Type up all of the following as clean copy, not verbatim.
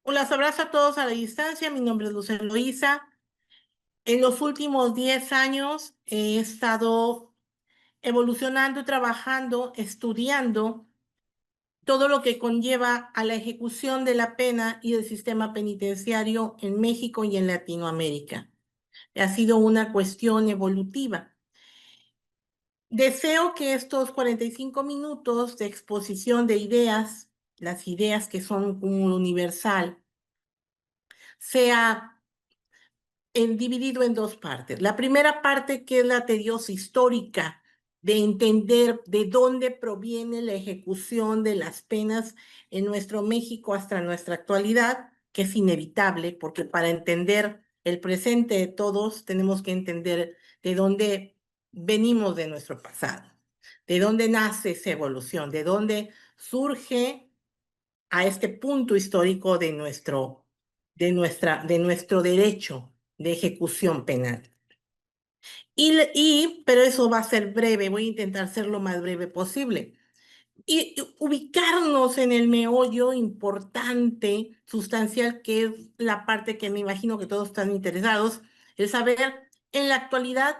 Los abrazo a todos a la distancia. Mi nombre es Luz Eloísa. En los últimos 10 años he estado evolucionando, trabajando, estudiando todo lo que conlleva a la ejecución de la pena y del sistema penitenciario en México y en Latinoamérica. Ha sido una cuestión evolutiva. Deseo que estos 45 minutos de exposición de ideas, las ideas que son un cúmulo universal, sea dividido en dos partes. La primera parte, que es la tediosa histórica, de entender de dónde proviene la ejecución de las penas en nuestro México hasta nuestra actualidad, que es inevitable, porque para entender el presente de todos tenemos que entender de dónde venimos de nuestro pasado, de dónde nace esa evolución, de dónde surge a este punto histórico de nuestro derecho de ejecución penal. Pero eso va a ser breve, voy a intentar ser lo más breve posible. Y ubicarnos en el meollo importante, sustancial, que es la parte que me imagino que todos están interesados, el saber en la actualidad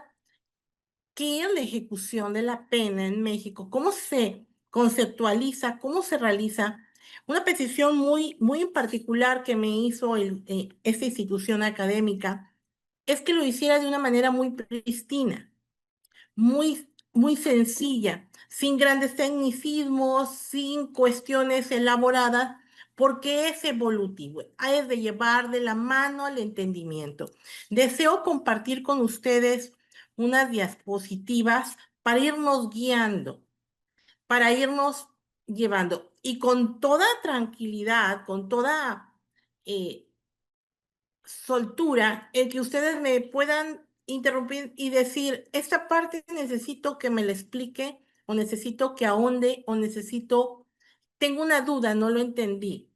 qué es la ejecución de la pena en México, cómo se conceptualiza, cómo se realiza. Una petición muy en particular que me hizo esta institución académica es que lo hiciera de una manera muy prístina, muy sencilla, sin grandes tecnicismos, sin cuestiones elaboradas, porque es evolutivo, es de llevar de la mano al entendimiento. Deseo compartir con ustedes unas diapositivas para irnos guiando, para irnos llevando, y con toda tranquilidad, con toda eh, soltura, el que ustedes me puedan interrumpir y decir: esta parte necesito que me la explique, o necesito que ahonde, o tengo una duda, no lo entendí,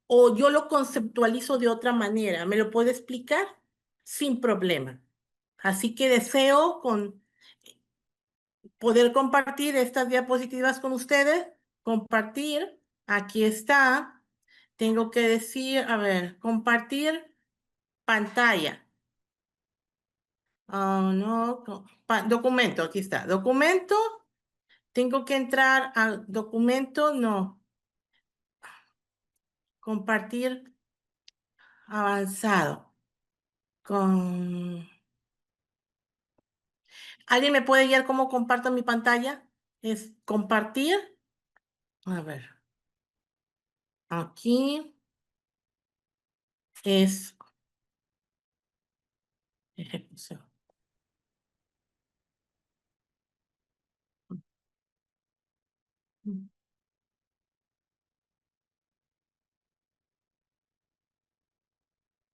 o yo lo conceptualizo de otra manera, ¿me lo puede explicar? Sin problema. Así que deseo poder compartir estas diapositivas con ustedes. Compartir, aquí está. Tengo que decir, a ver, compartir pantalla. No, documento, aquí está. Documento, tengo que entrar al documento, no. Compartir avanzado. Con... ¿Alguien me puede guiar cómo comparto mi pantalla? Es compartir. A ver, aquí es ejecución.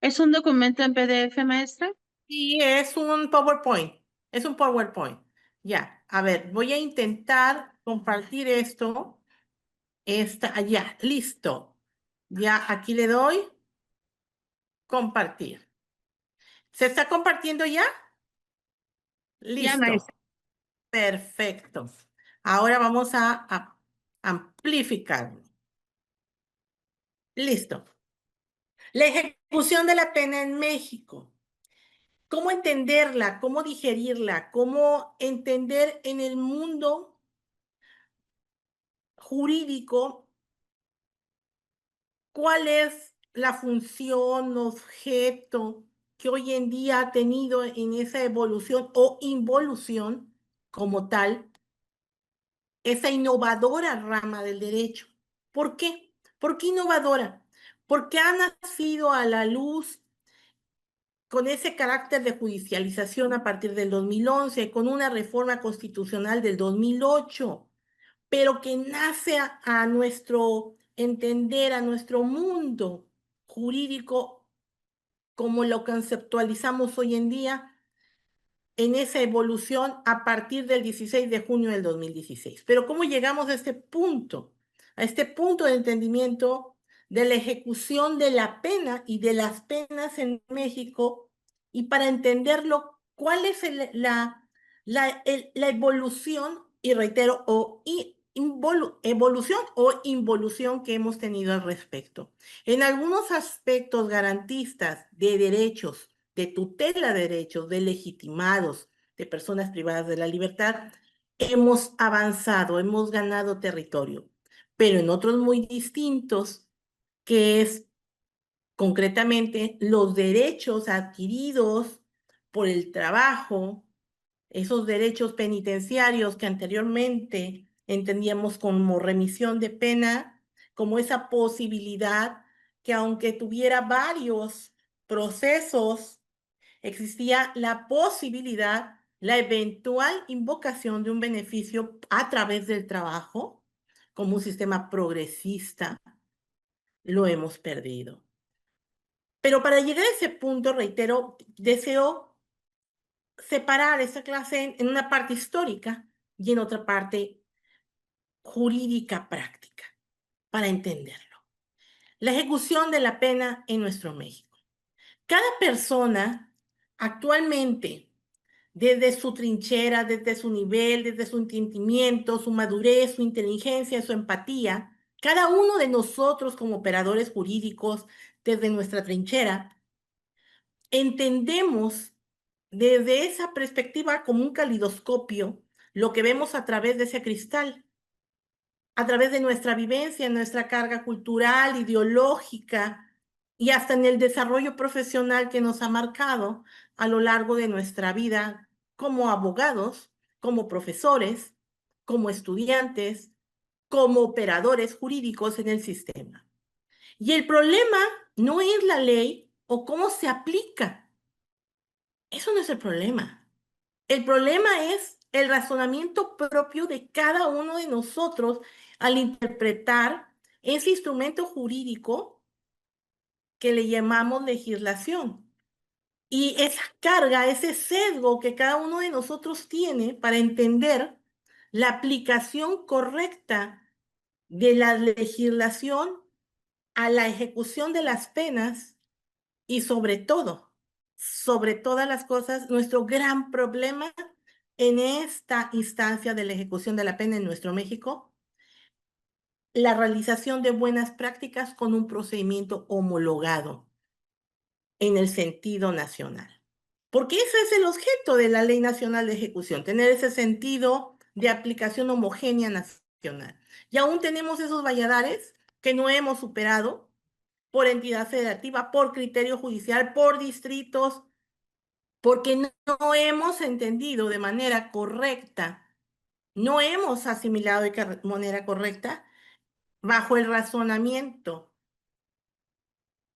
¿Es un documento en PDF, maestra? Y es un PowerPoint. Es un PowerPoint. Ya, a ver, voy a intentar compartir esto. Ya, listo. Ya, aquí le doy compartir. ¿Se está compartiendo ya? Ya, Listo. maestra. Perfecto. Ahora vamos a amplificar. Listo. La ejecución de la pena en México. ¿Cómo entenderla? ¿Cómo digerirla? ¿Cómo entender en el mundo jurídico cuál es la función, objeto que hoy en día ha tenido en esa evolución o involución como tal, esa innovadora rama del derecho? ¿Por qué? ¿Por qué innovadora? Porque ha nacido a la luz con ese carácter de judicialización a partir del 2011, con una reforma constitucional del 2008, pero que nace a nuestro entender, a nuestro mundo jurídico, como lo conceptualizamos hoy en día, en esa evolución a partir del 16 de junio del 2016. Pero ¿cómo llegamos a este punto? A este punto de entendimiento de la ejecución de la pena y de las penas en México, y para entenderlo, ¿cuál es la evolución, y reitero, evolución o involución que hemos tenido al respecto. En algunos aspectos garantistas de derechos, de tutela de derechos, de legitimados, de personas privadas de la libertad, hemos avanzado, hemos ganado territorio, pero en otros muy distintos, que es concretamente los derechos adquiridos por el trabajo, esos derechos penitenciarios que anteriormente entendíamos como remisión de pena, como esa posibilidad que aunque tuviera varios procesos, existía la posibilidad, la eventual invocación de un beneficio a través del trabajo, como un sistema progresista, lo hemos perdido. Pero para llegar a ese punto, reitero, deseo separar esta clase en una parte histórica y en otra parte jurídica práctica, para entenderlo. La ejecución de la pena en nuestro México. Cada persona actualmente, desde su trinchera, desde su nivel, desde su entendimiento, su madurez, su inteligencia, su empatía, cada uno de nosotros como operadores jurídicos, desde nuestra trinchera, entendemos desde esa perspectiva como un calidoscopio lo que vemos a través de ese cristal, a través de nuestra vivencia, nuestra carga cultural, ideológica y hasta en el desarrollo profesional que nos ha marcado a lo largo de nuestra vida como abogados, como profesores, como estudiantes, como operadores jurídicos en el sistema. Y el problema no es la ley o cómo se aplica. Eso no es el problema. El problema es el razonamiento propio de cada uno de nosotros al interpretar ese instrumento jurídico que le llamamos legislación. Y esa carga, ese sesgo que cada uno de nosotros tiene para entender la aplicación correcta de la legislación a la ejecución de las penas y sobre todas las cosas, nuestro gran problema en esta instancia de la ejecución de la pena en nuestro México, la realización de buenas prácticas con un procedimiento homologado en el sentido nacional. Porque ese es el objeto de la Ley Nacional de Ejecución, tener ese sentido de aplicación homogénea nacional. Y aún tenemos esos valladares que no hemos superado por entidad federativa, por criterio judicial, por distritos, porque no hemos entendido de manera correcta, no hemos asimilado de manera correcta bajo el razonamiento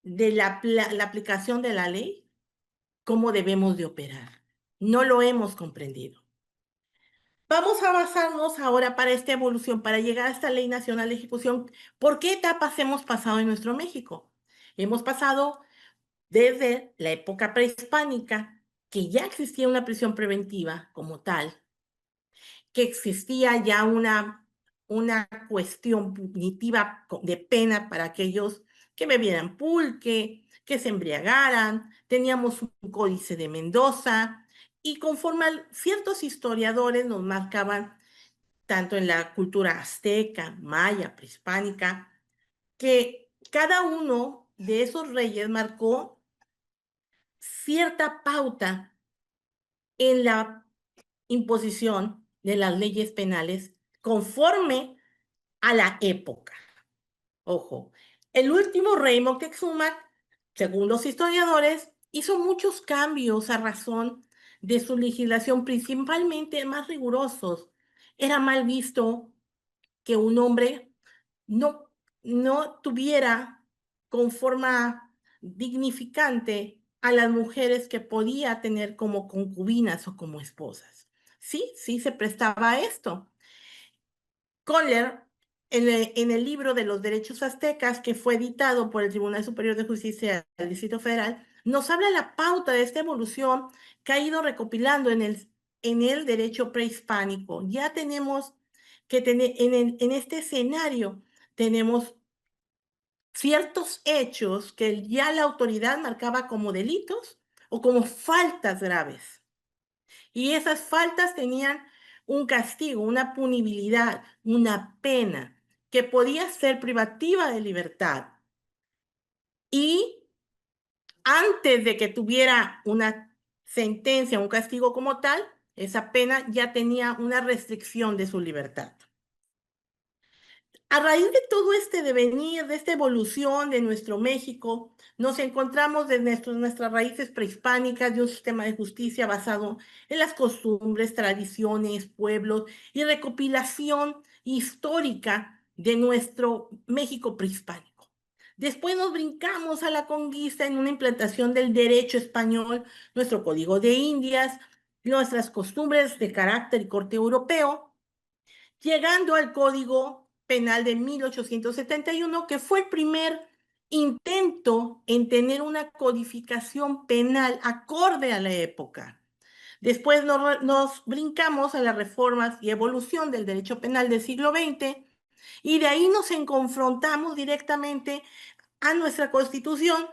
de la aplicación de la ley, cómo debemos de operar. No lo hemos comprendido. Vamos a basarnos ahora para esta evolución, para llegar a esta Ley Nacional de Ejecución. ¿Por qué etapas hemos pasado en nuestro México? Hemos pasado desde la época prehispánica, que ya existía una prisión preventiva como tal, que existía ya una cuestión punitiva de pena para aquellos que bebieran pulque, que se embriagaran, teníamos un códice de Mendoza, y conforme ciertos historiadores nos marcaban, tanto en la cultura azteca, maya, prehispánica, que cada uno de esos reyes marcó cierta pauta en la imposición de las leyes penales conforme a la época. Ojo, el último rey Moctezuma, según los historiadores, hizo muchos cambios a razón de su legislación, principalmente más rigurosos. Era mal visto que un hombre no, no tuviera con forma dignificante a las mujeres que podía tener como concubinas o como esposas. Sí, sí se prestaba a esto. Kohler, en el libro de los derechos aztecas, que fue editado por el Tribunal Superior de Justicia del Distrito Federal, nos habla la pauta de esta evolución que ha ido recopilando en el derecho prehispánico. Ya tenemos que tener, en este escenario, tenemos ciertos hechos que ya la autoridad marcaba como delitos o como faltas graves. Y esas faltas tenían un castigo, una punibilidad, una pena que podía ser privativa de libertad y antes de que tuviera una sentencia, un castigo como tal, esa pena ya tenía una restricción de su libertad. A raíz de todo este devenir, de esta evolución de nuestro México, nos encontramos de nuestras raíces prehispánicas de un sistema de justicia basado en las costumbres, tradiciones, pueblos y recopilación histórica de nuestro México prehispánico. Después nos brincamos a la conquista en una implantación del derecho español, nuestro código de Indias, nuestras costumbres de carácter y corte europeo, llegando al Código Penal de 1871, que fue el primer intento en tener una codificación penal acorde a la época. Después nos brincamos a las reformas y evolución del derecho penal del siglo XX y de ahí nos confrontamos directamente a nuestra Constitución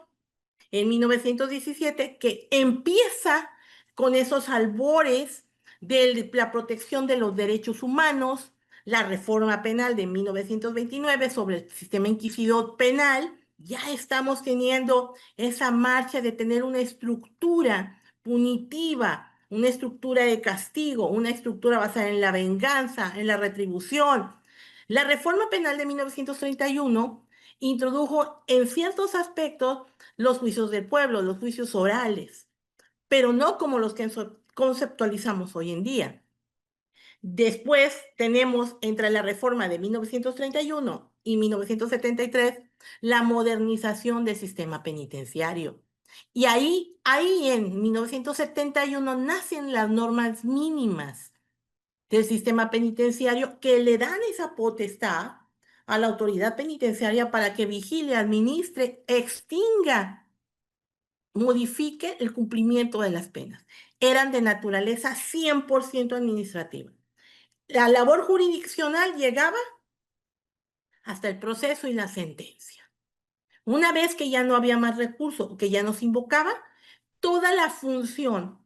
en 1917, que empieza con esos albores de la protección de los derechos humanos, la reforma penal de 1929 sobre el sistema inquisidor penal. Ya estamos teniendo esa marcha de tener una estructura punitiva, una estructura de castigo, una estructura basada en la venganza, en la retribución. La reforma penal de 1931 introdujo en ciertos aspectos los juicios del pueblo, los juicios orales, pero no como los que conceptualizamos hoy en día. Después tenemos entre la reforma de 1931 y 1973 la modernización del sistema penitenciario. Y ahí en 1971 nacen las normas mínimas del sistema penitenciario que le dan esa potestad a la autoridad penitenciaria para que vigile, administre, extinga, modifique el cumplimiento de las penas. Eran de naturaleza 100% administrativa. La labor jurisdiccional llegaba hasta el proceso y la sentencia. Una vez que ya no había más recursos, que ya no se invocaba, toda la función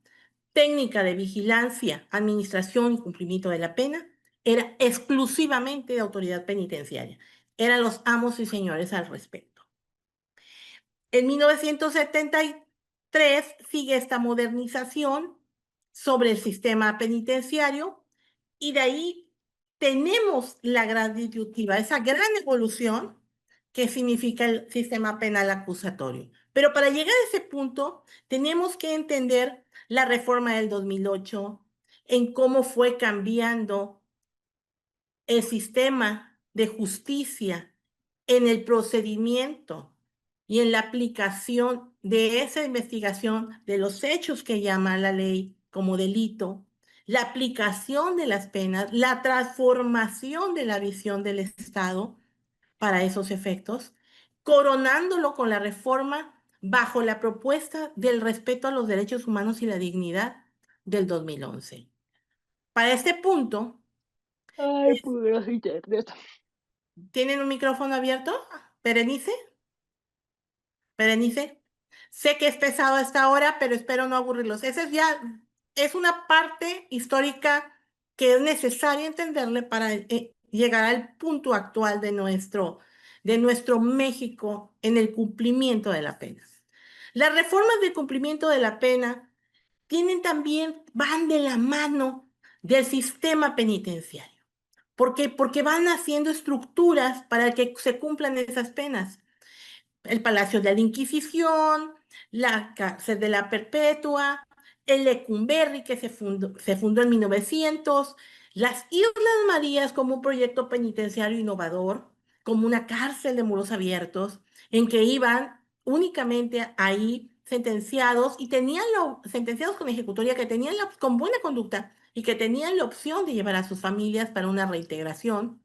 técnica de vigilancia, administración y cumplimiento de la pena era exclusivamente de autoridad penitenciaria. Eran los amos y señores al respecto. En 1973 sigue esta modernización sobre el sistema penitenciario y de ahí tenemos la gran disyuntiva, esa gran evolución que significa el sistema penal acusatorio. Pero para llegar a ese punto, tenemos que entender la reforma del 2008, en cómo fue cambiando el sistema de justicia en el procedimiento y en la aplicación de esa investigación de los hechos que llama la ley como delito, la aplicación de las penas, la transformación de la visión del Estado para esos efectos, coronándolo con la reforma bajo la propuesta del respeto a los derechos humanos y la dignidad del 2011. Para este punto, Ay, pues internet. ¿tienen un micrófono abierto? Berenice, Berenice. Sé que es pesado a esta hora, pero espero no aburrirlos. Esa es una parte histórica que es necesaria entenderle para llegar al punto actual de nuestro México en el cumplimiento de la pena. Las reformas de cumplimiento de la pena van de la mano del sistema penitenciario. ¿Por qué? Porque van haciendo estructuras para que se cumplan esas penas. El Palacio de la Inquisición, la Cárcel de la Perpetua, el Lecumberri, que se fundó en 1900, las Islas Marías como un proyecto penitenciario innovador, como una cárcel de muros abiertos, en que iban únicamente ahí sentenciados y sentenciados con ejecutoria que tenían con buena conducta y que tenían la opción de llevar a sus familias para una reintegración.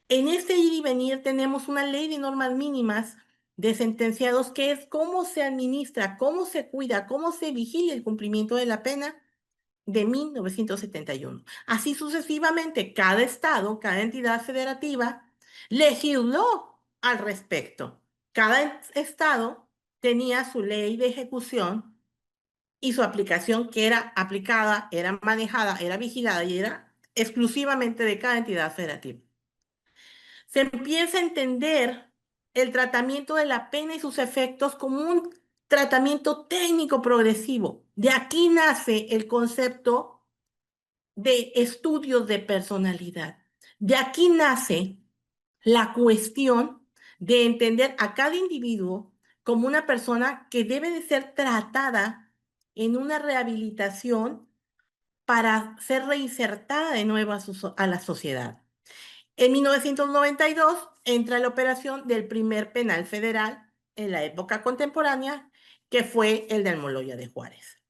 En este ir y venir tenemos una ley de normas mínimas de sentenciados que es cómo se administra, cómo se cuida, cómo se vigila el cumplimiento de la pena de 1971. Así sucesivamente, cada estado, cada entidad federativa legisló al respecto. Cada estado tenía su ley de ejecución y su aplicación que era aplicada, era manejada, era vigilada y era exclusivamente de cada entidad federativa. Se empieza a entender el tratamiento de la pena y sus efectos como un tratamiento técnico progresivo. De aquí nace el concepto de estudios de personalidad. De aquí nace la cuestión de entender a cada individuo como una persona que debe de ser tratada en una rehabilitación para ser reinsertada de nuevo a la sociedad. En 1992 entra la operación del primer penal federal en la época contemporánea, que fue el de Almoloya de Juárez.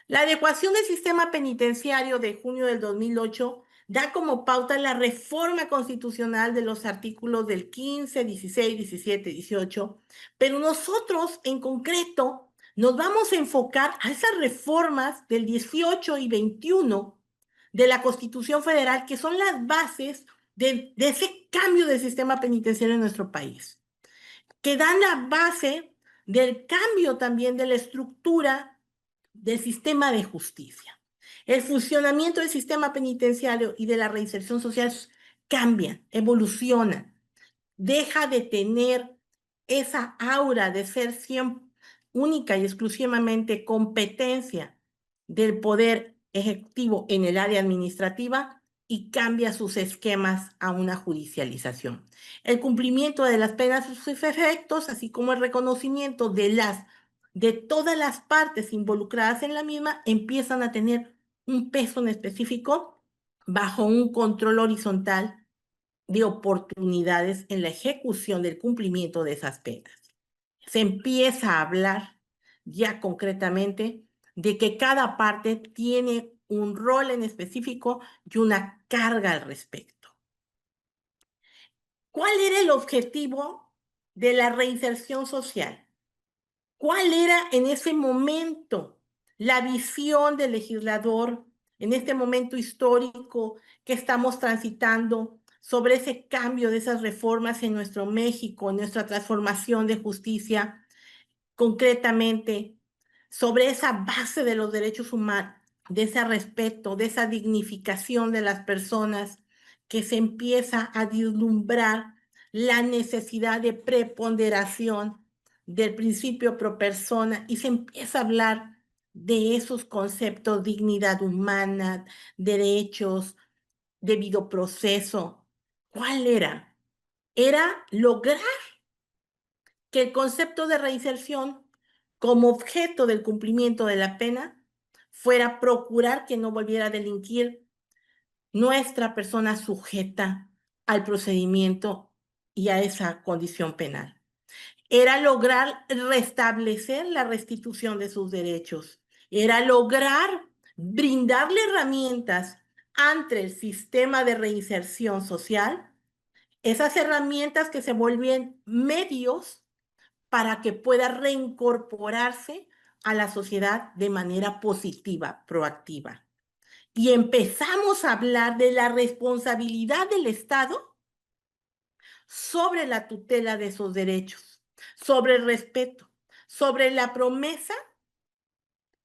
La adecuación del sistema penitenciario de junio del 2008 da como pauta la reforma constitucional de los artículos del 15, 16, 17, 18, pero nosotros en concreto nos vamos a enfocar a esas reformas del 18 y 21 de la Constitución Federal, que son las bases de ese cambio del sistema penitenciario en nuestro país, que dan la base del cambio también de la estructura del sistema de justicia. El funcionamiento del sistema penitenciario y de la reinserción social cambia, evoluciona, deja de tener esa aura de ser siempre única y exclusivamente competencia del poder ejecutivo en el área administrativa y cambia sus esquemas a una judicialización. El cumplimiento de las penas y sus efectos, así como el reconocimiento de todas las partes involucradas en la misma, empiezan a tener un peso en específico bajo un control horizontal de oportunidades en la ejecución del cumplimiento de esas penas. Se empieza a hablar ya concretamente de que cada parte tiene un rol en específico y una carga al respecto. ¿Cuál era el objetivo de la reinserción social? ¿Cuál era en ese momento la visión del legislador, en este momento histórico que estamos transitando sobre ese cambio de esas reformas en nuestro México, en nuestra transformación de justicia, concretamente sobre esa base de los derechos humanos, de ese respeto, de esa dignificación de las personas, que se empieza a vislumbrar la necesidad de preponderación del principio pro persona y se empieza a hablar de esos conceptos, dignidad humana, derechos, debido proceso? ¿Cuál era? Era lograr que el concepto de reinserción como objeto del cumplimiento de la pena fuera procurar que no volviera a delinquir nuestra persona sujeta al procedimiento y a esa condición penal. Era lograr restablecer la restitución de sus derechos. Era lograr brindarle herramientas ante el sistema de reinserción social, esas herramientas que se vuelven medios para que pueda reincorporarse a la sociedad de manera positiva, proactiva. Y empezamos a hablar de la responsabilidad del Estado sobre la tutela de esos derechos, sobre el respeto, sobre la promesa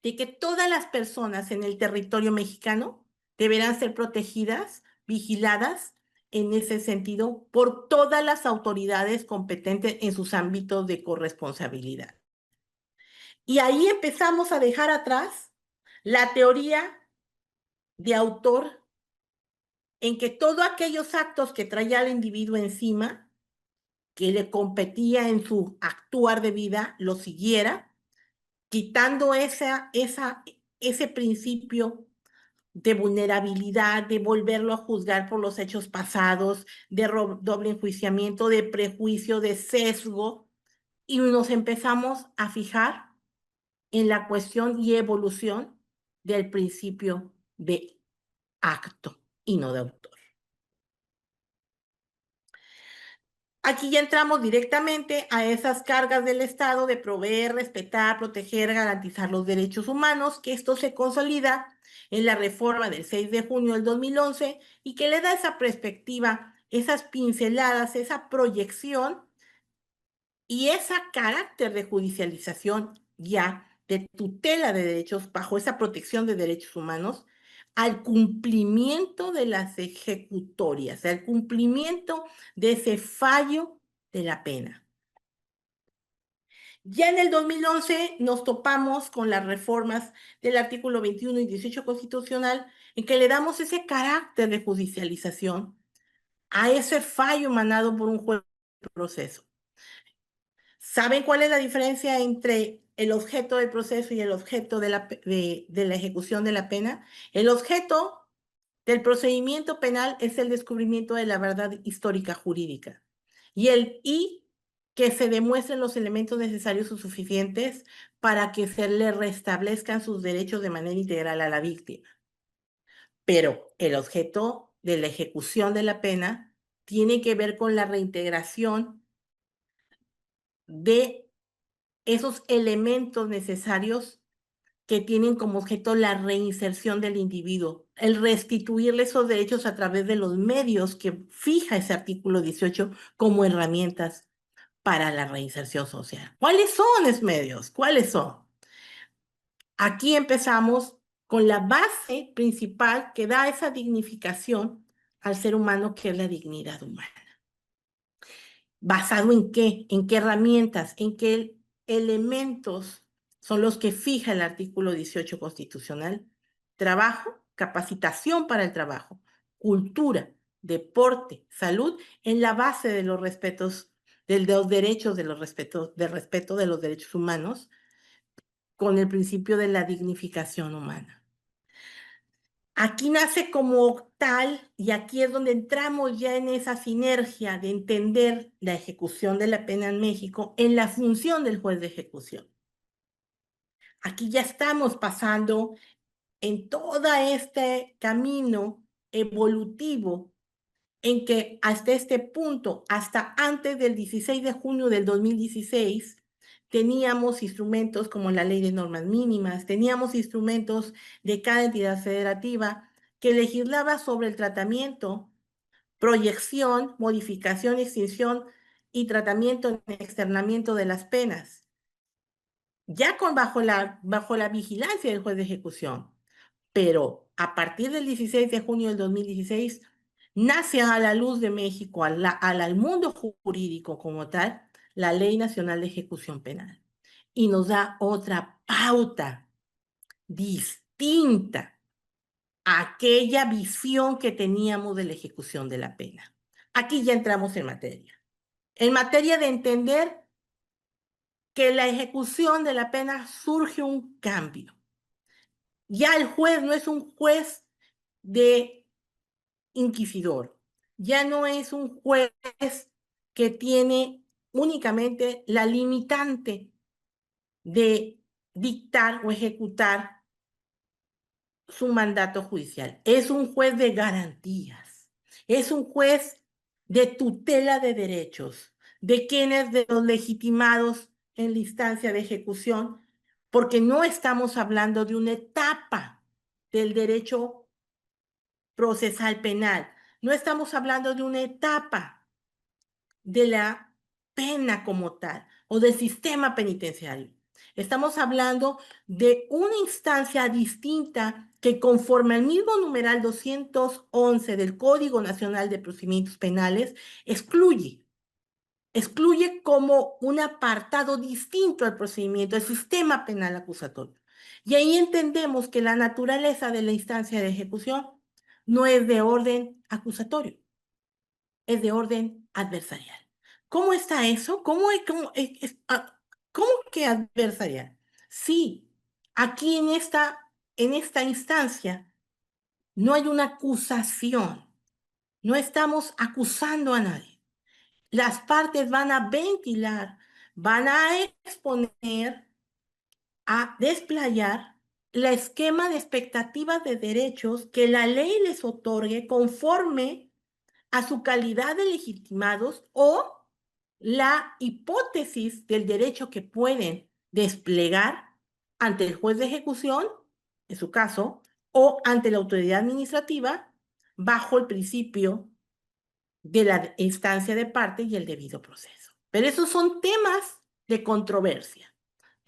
de que todas las personas en el territorio mexicano deberán ser protegidas, vigiladas en ese sentido por todas las autoridades competentes en sus ámbitos de corresponsabilidad. Y ahí empezamos a dejar atrás la teoría de autor en que todos aquellos actos que traía al individuo encima, que le competía en su actuar de vida, lo siguiera, quitando ese principio de vulnerabilidad, de volverlo a juzgar por los hechos pasados, de doble enjuiciamiento, de prejuicio, de sesgo, y nos empezamos a fijar en la cuestión y evolución del principio de acto y no de autor. Aquí ya entramos directamente a esas cargas del Estado de proveer, respetar, proteger, garantizar los derechos humanos, que esto se consolida en la reforma del 6 de junio del 2011 y que le da esa perspectiva, esas pinceladas, esa proyección y ese carácter de judicialización ya de tutela de derechos, bajo esa protección de derechos humanos, al cumplimiento de las ejecutorias, al cumplimiento de ese fallo de la pena. Ya en el 2011 nos topamos con las reformas del artículo 21 y 18 constitucional, en que le damos ese carácter de judicialización a ese fallo emanado por un juez de proceso. ¿Saben cuál es la diferencia entre el objeto del proceso y el objeto de la ejecución de la pena? El objeto del procedimiento penal es el descubrimiento de la verdad histórica jurídica y que se demuestren los elementos necesarios o suficientes para que se le restablezcan sus derechos de manera integral a la víctima. Pero el objeto de la ejecución de la pena tiene que ver con la reintegración de esos elementos necesarios que tienen como objeto la reinserción del individuo, el restituirle esos derechos a través de los medios que fija ese artículo 18 como herramientas para la reinserción social. ¿Cuáles son esos medios? ¿Cuáles son? Aquí empezamos con la base principal que da esa dignificación al ser humano, que es la dignidad humana. ¿Basado en qué? ¿En qué herramientas? ¿En qué elementos son los que fija el artículo 18 constitucional? Trabajo, capacitación para el trabajo, cultura, deporte, salud, en la base de los respetos, de los derechos, del respeto de los derechos humanos, con el principio de la dignificación humana. Aquí nace como tal, y aquí es donde entramos ya en esa sinergia de entender la ejecución de la pena en México en la función del juez de ejecución. Aquí ya estamos pasando en todo este camino evolutivo en que hasta este punto, hasta antes del 16 de junio del 2016, teníamos instrumentos como la Ley de Normas Mínimas, teníamos instrumentos de cada entidad federativa que legislaba sobre el tratamiento, proyección, modificación, extinción y tratamiento en externamiento de las penas, ya bajo la vigilancia del juez de ejecución. Pero a partir del 16 de junio del 2016, nace a la luz de México, al mundo jurídico como tal, la Ley Nacional de Ejecución Penal. Y nos da otra pauta distinta a aquella visión que teníamos de la ejecución de la pena. Aquí ya entramos en materia de entender que la ejecución de la pena surge un cambio. Ya el juez no es un juez de inquisidor, ya no es un juez que tiene únicamente la limitante de dictar o ejecutar su mandato judicial. Es un juez de garantías, es un juez de tutela de derechos, de quienes, de los legitimados en la instancia de ejecución, porque no estamos hablando de una etapa del derecho procesal penal. No estamos hablando de una etapa de la pena como tal o del sistema penitenciario. Estamos hablando de una instancia distinta que, conforme al mismo numeral 211 del Código Nacional de Procedimientos Penales, excluye como un apartado distinto al procedimiento, al sistema penal acusatorio. Y ahí entendemos que la naturaleza de la instancia de ejecución no es de orden acusatorio, es de orden adversarial. ¿Cómo está eso? ¿Cómo que adversarial? Sí, aquí en esta instancia no hay una acusación, no estamos acusando a nadie. Las partes van a ventilar, van a exponer, a desplayar el esquema de expectativas de derechos que la ley les otorgue conforme a su calidad de legitimados o la hipótesis del derecho que pueden desplegar ante el juez de ejecución, en su caso, o ante la autoridad administrativa, bajo el principio de la instancia de parte y el debido proceso. Pero esos son temas de controversia,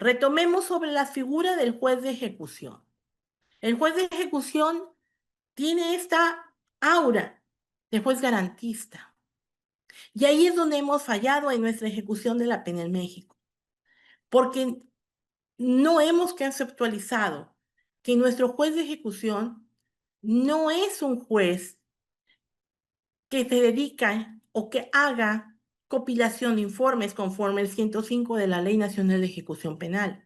Retomemos sobre la figura del juez de ejecución. El juez de ejecución tiene esta aura de juez garantista. Y ahí es donde hemos fallado en nuestra ejecución de la pena en México, porque no hemos conceptualizado que nuestro juez de ejecución no es un juez que se dedica o que haga compilación de informes conforme el 105 de la Ley Nacional de Ejecución Penal.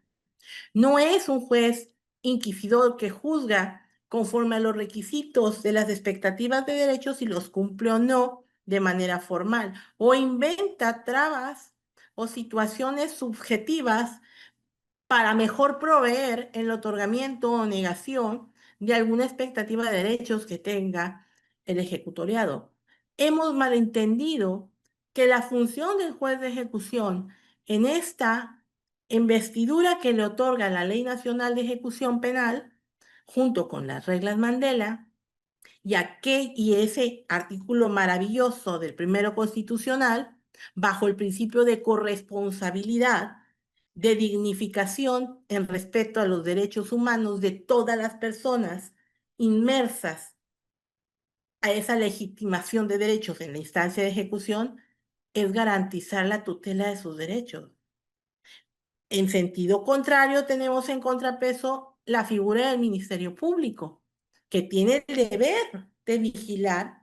No es un juez inquisidor que juzga conforme a los requisitos de las expectativas de derechos si los cumple o no de manera formal, o inventa trabas o situaciones subjetivas para mejor proveer el otorgamiento o negación de alguna expectativa de derechos que tenga el ejecutoriado. Hemos malentendido que la función del juez de ejecución en esta investidura que le otorga la Ley Nacional de Ejecución Penal, junto con las reglas Mandela, y ese artículo maravilloso del primero constitucional, bajo el principio de corresponsabilidad, de dignificación en respeto a los derechos humanos de todas las personas inmersas a esa legitimación de derechos en la instancia de ejecución, es garantizar la tutela de sus derechos. En sentido contrario, tenemos en contrapeso la figura del Ministerio Público, que tiene el deber de vigilar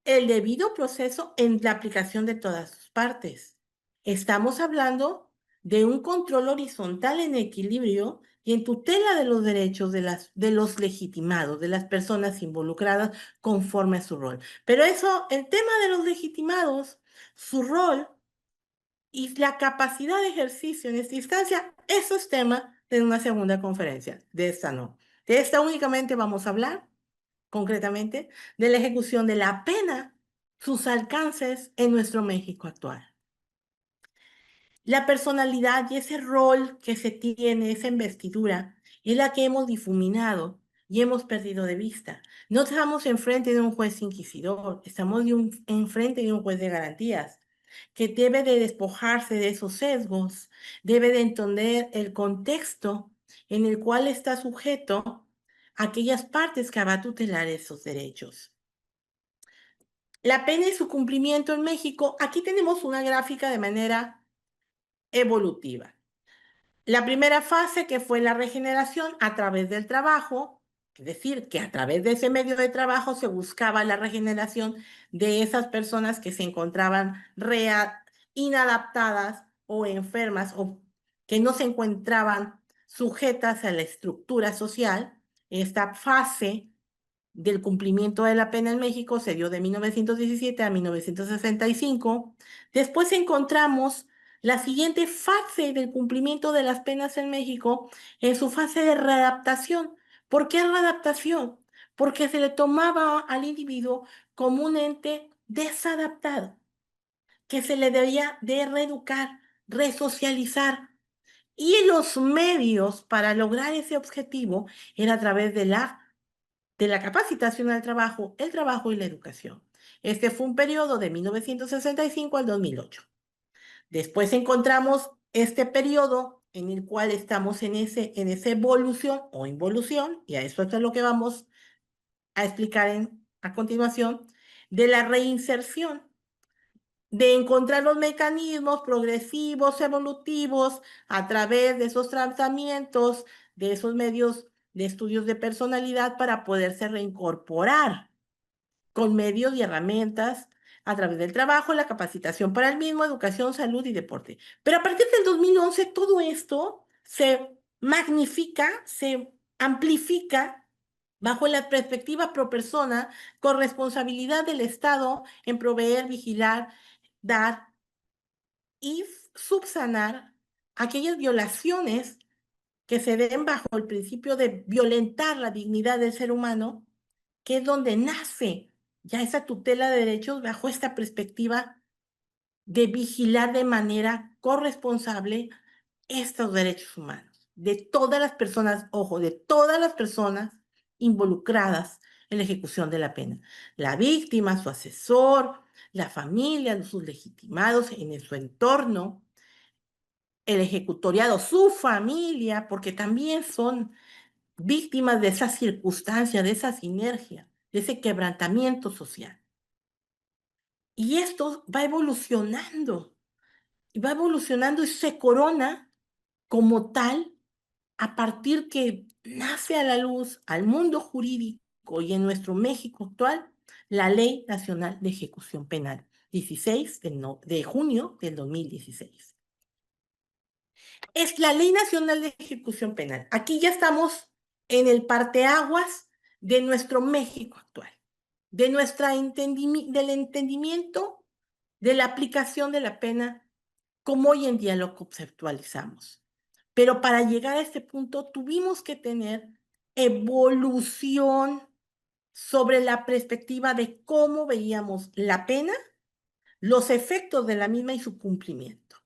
el debido proceso en la aplicación de todas sus partes. Estamos hablando de un control horizontal en equilibrio y en tutela de los derechos de los legitimados, de las personas involucradas conforme a su rol. Pero eso, el tema de los legitimados, su rol y la capacidad de ejercicio en esta instancia, eso es tema de una segunda conferencia. De esta no. De esta únicamente vamos a hablar concretamente, de la ejecución de la pena, sus alcances en nuestro México actual. La personalidad y ese rol que se tiene, esa investidura, es la que hemos difuminado y hemos perdido de vista. No estamos enfrente de un juez inquisidor, estamos enfrente de un juez de garantías, que debe de despojarse de esos sesgos, debe de entender el contexto en el cual está sujeto a aquellas partes que va a tutelar esos derechos. La pena y su cumplimiento en México, aquí tenemos una gráfica de manera evolutiva. La primera fase, que fue la regeneración a través del trabajo, es decir, que a través de ese medio de trabajo se buscaba la regeneración de esas personas que se encontraban inadaptadas o enfermas o que no se encontraban sujetas a la estructura social. Esta fase del cumplimiento de la pena en México se dio de 1917 a 1965. Después encontramos la siguiente fase del cumplimiento de las penas en México en su fase de readaptación. ¿Por qué readaptación? Porque se le tomaba al individuo como un ente desadaptado, que se le debía de reeducar, resocializar. Y los medios para lograr ese objetivo era a través de la capacitación al trabajo, el trabajo y la educación. Este fue un periodo de 1965 al 2008. Después encontramos este periodo en el cual estamos en esa evolución o involución, y a eso es lo que vamos a explicar a continuación, de la reinserción, de encontrar los mecanismos progresivos, evolutivos, a través de esos tratamientos, de esos medios de estudios de personalidad para poderse reincorporar con medios y herramientas a través del trabajo, la capacitación para el mismo, educación, salud y deporte. Pero a partir del 2011 todo esto se magnifica, se amplifica bajo la perspectiva pro persona, con responsabilidad del Estado en proveer, vigilar, dar y subsanar aquellas violaciones que se den bajo el principio de violentar la dignidad del ser humano, que es donde nace ya esa tutela de derechos bajo esta perspectiva de vigilar de manera corresponsable estos derechos humanos, de todas las personas, ojo, de todas las personas involucradas en la ejecución de la pena. La víctima, su asesor, la familia, sus legitimados en su entorno, el ejecutoriado, su familia, porque también son víctimas de esa circunstancia, de esa sinergia, de ese quebrantamiento social. Y esto va evolucionando y se corona como tal a partir que nace a la luz al mundo jurídico y en nuestro México actual la Ley Nacional de Ejecución Penal, 16 de junio del 2016. Es la Ley Nacional de Ejecución Penal. Aquí ya estamos en el parteaguas de nuestro México actual, de del entendimiento de la aplicación de la pena como hoy en día lo conceptualizamos. Pero para llegar a este punto tuvimos que tener evolución sobre la perspectiva de cómo veíamos la pena, los efectos de la misma y su cumplimiento.